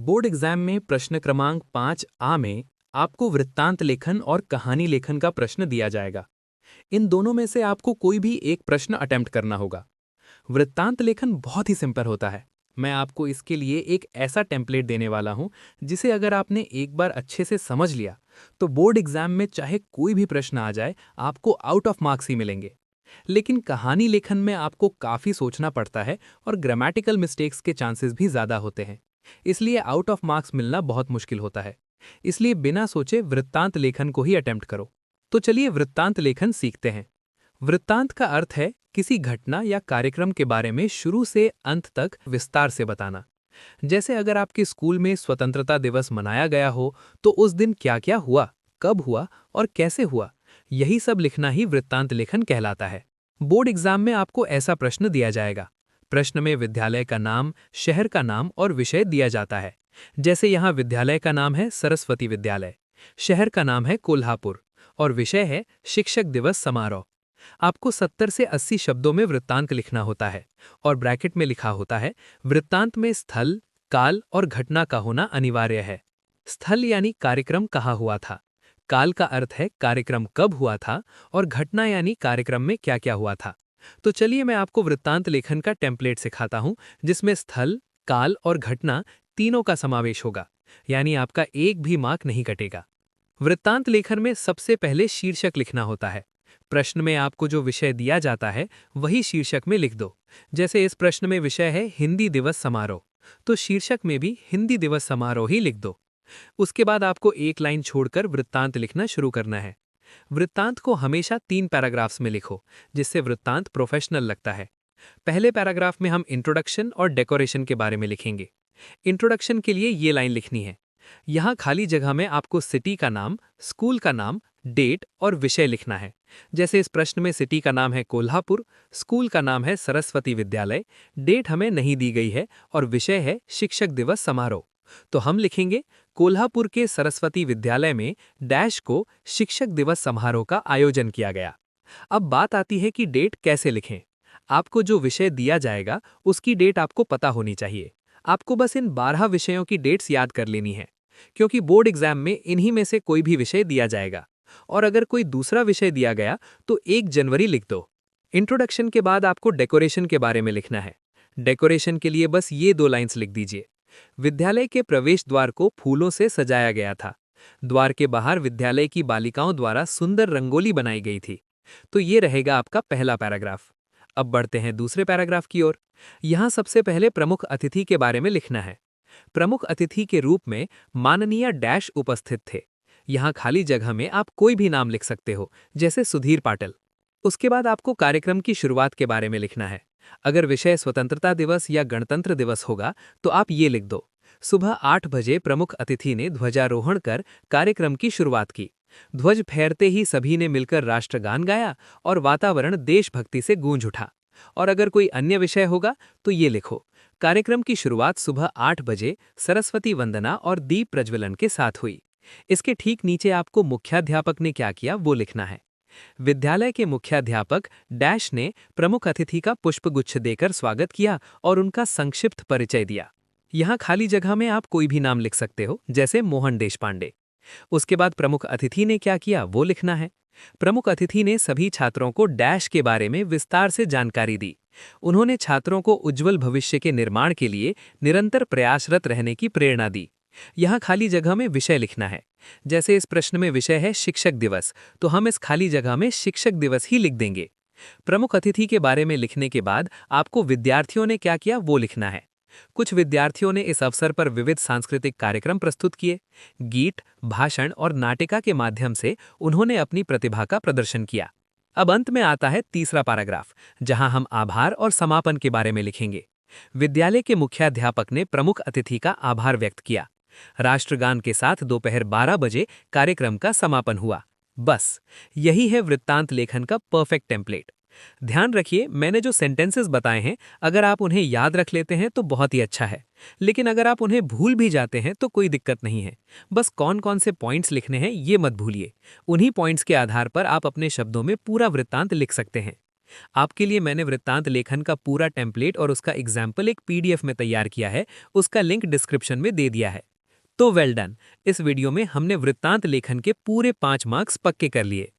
Board exam में प्रश्न क्रमांक 5A में आपको वृत्तांत लेखन और कहानी लेखन का प्रश्न दिया जाएगा। इन दोनों में से आपको कोई भी एक प्रश्न अटेम्प्ट करना होगा। वृत्तांत लेखन बहुत ही सिंपल होता है। मैं आपको इसके लिए एक ऐसा टेम्पलेट देने वाला हूं जिसे अगर आपने एक बार अच्छे से समझ लिया तो बोर्ड एग्जाम में चाहे कोई भी प्रश्न आ जाए आपको आउट ऑफ मार्क्स ही मिलेंगे। लेकिन कहानी लेखन में आपको काफ़ी सोचना पड़ता है और ग्रामेटिकल मिस्टेक्स के चांसेस भी ज़्यादा होते हैं, इसलिए आउट ऑफ मार्क्स मिलना बहुत मुश्किल होता है। इसलिए बिना सोचे वृत्तांत लेखन को ही अटेम्प्ट करो। तो चलिए वृत्तांत लेखन सीखते हैं। वृत्तांत का अर्थ है किसी घटना या कार्यक्रम के बारे में शुरू से अंत तक विस्तार से बताना। जैसे अगर आपके स्कूल में स्वतंत्रता दिवस मनाया गया हो तो उस दिन क्या क्या हुआ, कब हुआ और कैसे हुआ, यही सब लिखना ही वृत्तांत लेखन कहलाता है। बोर्ड एग्जाम में आपको ऐसा प्रश्न दिया जाएगा। प्रश्न में विद्यालय का नाम, शहर का नाम और विषय दिया जाता है। जैसे यहाँ विद्यालय का नाम है सरस्वती विद्यालय, शहर का नाम है कोल्हापुर और विषय है शिक्षक दिवस समारोह। आपको 70 से 80 शब्दों में वृत्तांत लिखना होता है और ब्रैकेट में लिखा होता है वृत्तांत में स्थल, काल और घटना का होना अनिवार्य है। स्थल यानी कार्यक्रम कहाँ हुआ था, काल का अर्थ है कार्यक्रम कब हुआ था और घटना यानी कार्यक्रम में क्या क्या हुआ था। तो चलिए मैं आपको वृत्तांत लेखन का टेम्पलेट सिखाता हूं जिसमें स्थल, काल और घटना तीनों का समावेश होगा, यानी आपका एक भी मार्क नहीं कटेगा। वृत्तांत लेखन में सबसे पहले शीर्षक लिखना होता है। प्रश्न में आपको जो विषय दिया जाता है वही शीर्षक में लिख दो। जैसे इस प्रश्न में विषय है हिंदी दिवस समारोह, तो शीर्षक में भी हिंदी दिवस समारोह ही लिख दो। उसके बाद आपको एक लाइन छोड़कर वृत्तांत लिखना शुरू करना है। वृत्तांत को हमेशा 3 पैराग्राफ्स में लिखो, जिससे वृत्तांत प्रोफेशनल लगता है। पहले पैराग्राफ में हम इंट्रोडक्शन और डेकोरेशन के बारे में लिखेंगे। इंट्रोडक्शन के लिए ये लाइन लिखनी है। यहाँ खाली जगह में आपको सिटी का नाम, स्कूल का नाम, डेट और विषय लिखना है। जैसे इस प्रश्न में सिटी का नाम है कोल्हापुर, स्कूल का नाम है सरस्वती विद्यालय, डेट हमें नहीं दी गई है और विषय है शिक्षक दिवस समारोह। तो हम लिखेंगे कोल्हापुर के सरस्वती विद्यालय में डैश को शिक्षक दिवस समारोह का आयोजन किया गया। अब बात आती है कि डेट कैसे लिखें। आपको जो विषय दिया जाएगा उसकी डेट आपको पता होनी चाहिए। आपको बस इन 12 विषयों की डेट्स याद कर लेनी है, क्योंकि बोर्ड एग्जाम में इन्हीं में से कोई भी विषय दिया जाएगा। और अगर कोई दूसरा विषय दिया गया तो 1 जनवरी लिख दो। इंट्रोडक्शन के बाद आपको डेकोरेशन के बारे में लिखना है। डेकोरेशन के लिए बस ये 2 लाइन्स लिख दीजिए। विद्यालय के प्रवेश द्वार को फूलों से सजाया गया था। द्वार के बाहर विद्यालय की बालिकाओं द्वारा सुंदर रंगोली बनाई गई थी। तो ये रहेगा आपका पहला पैराग्राफ। अब बढ़ते हैं दूसरे पैराग्राफ की ओर। यहाँ सबसे पहले प्रमुख अतिथि के बारे में लिखना है। प्रमुख अतिथि के रूप में माननीय डैश उपस्थित थे। यहाँ खाली जगह में आप कोई भी नाम लिख सकते हो, जैसे सुधीर पाटिल। उसके बाद आपको कार्यक्रम की शुरुआत के बारे में लिखना है। अगर विषय स्वतंत्रता दिवस या गणतंत्र दिवस होगा तो आप ये लिख दो। सुबह 8 बजे प्रमुख अतिथि ने ध्वजारोहण कर कार्यक्रम की शुरुआत की। ध्वज फहरते ही सभी ने मिलकर राष्ट्रगान गाया और वातावरण देशभक्ति से गूंज उठा। और अगर कोई अन्य विषय होगा तो ये लिखो, कार्यक्रम की शुरुआत सुबह 8 बजे सरस्वती वंदना और दीप प्रज्वलन के साथ हुई। इसके ठीक नीचे आपको मुख्याध्यापक ने क्या किया वो लिखना है। विद्यालय के मुख्याध्यापक डैश ने प्रमुख अतिथि का पुष्पगुच्छ देकर स्वागत किया और उनका संक्षिप्त परिचय दिया। यहाँ खाली जगह में आप कोई भी नाम लिख सकते हो, जैसे मोहन देशपांडे। उसके बाद प्रमुख अतिथि ने क्या किया वो लिखना है। प्रमुख अतिथि ने सभी छात्रों को डैश के बारे में विस्तार से जानकारी दी। उन्होंने छात्रों को उज्जवल भविष्य के निर्माण के लिए निरंतर प्रयासरत रहने की प्रेरणा दी। यहाँ खाली जगह में विषय लिखना है। जैसे इस प्रश्न में विषय है शिक्षक दिवस, तो हम इस खाली जगह में शिक्षक दिवस ही लिख देंगे। प्रमुख अतिथि के बारे में लिखने के बाद आपको विद्यार्थियों ने क्या किया वो लिखना है। कुछ विद्यार्थियों ने इस अवसर पर विविध सांस्कृतिक कार्यक्रम प्रस्तुत किए। गीत, भाषण और नाटिका के माध्यम से उन्होंने अपनी प्रतिभा का प्रदर्शन किया। अब अंत में आता है तीसरा पैराग्राफ, जहां हम आभार और समापन के बारे में लिखेंगे। विद्यालय के मुख्याध्यापक ने प्रमुख अतिथि का आभार व्यक्त किया। राष्ट्रगान के साथ दोपहर 12 बजे कार्यक्रम का समापन हुआ। बस यही है वृत्तांत लेखन का परफेक्ट टेम्पलेट। ध्यान रखिए, मैंने जो सेंटेंसेस बताए हैं अगर आप उन्हें याद रख लेते हैं तो बहुत ही अच्छा है, लेकिन अगर आप उन्हें भूल भी जाते हैं तो कोई दिक्कत नहीं है। बस कौन कौन से पॉइंट्स लिखने हैं ये मत भूलिए। उन्हीं पॉइंट्स के आधार पर आप अपने शब्दों में पूरा वृत्तांत लिख सकते हैं। आपके लिए मैंने वृत्तांत लेखन का पूरा टेम्पलेट और उसका एग्जाम्पल एक पीडीएफ में तैयार किया है, उसका लिंक डिस्क्रिप्शन में दे दिया है। तो वेल डन, इस वीडियो में हमने वृत्तांत लेखन के पूरे 5 मार्क्स पक्के कर लिए।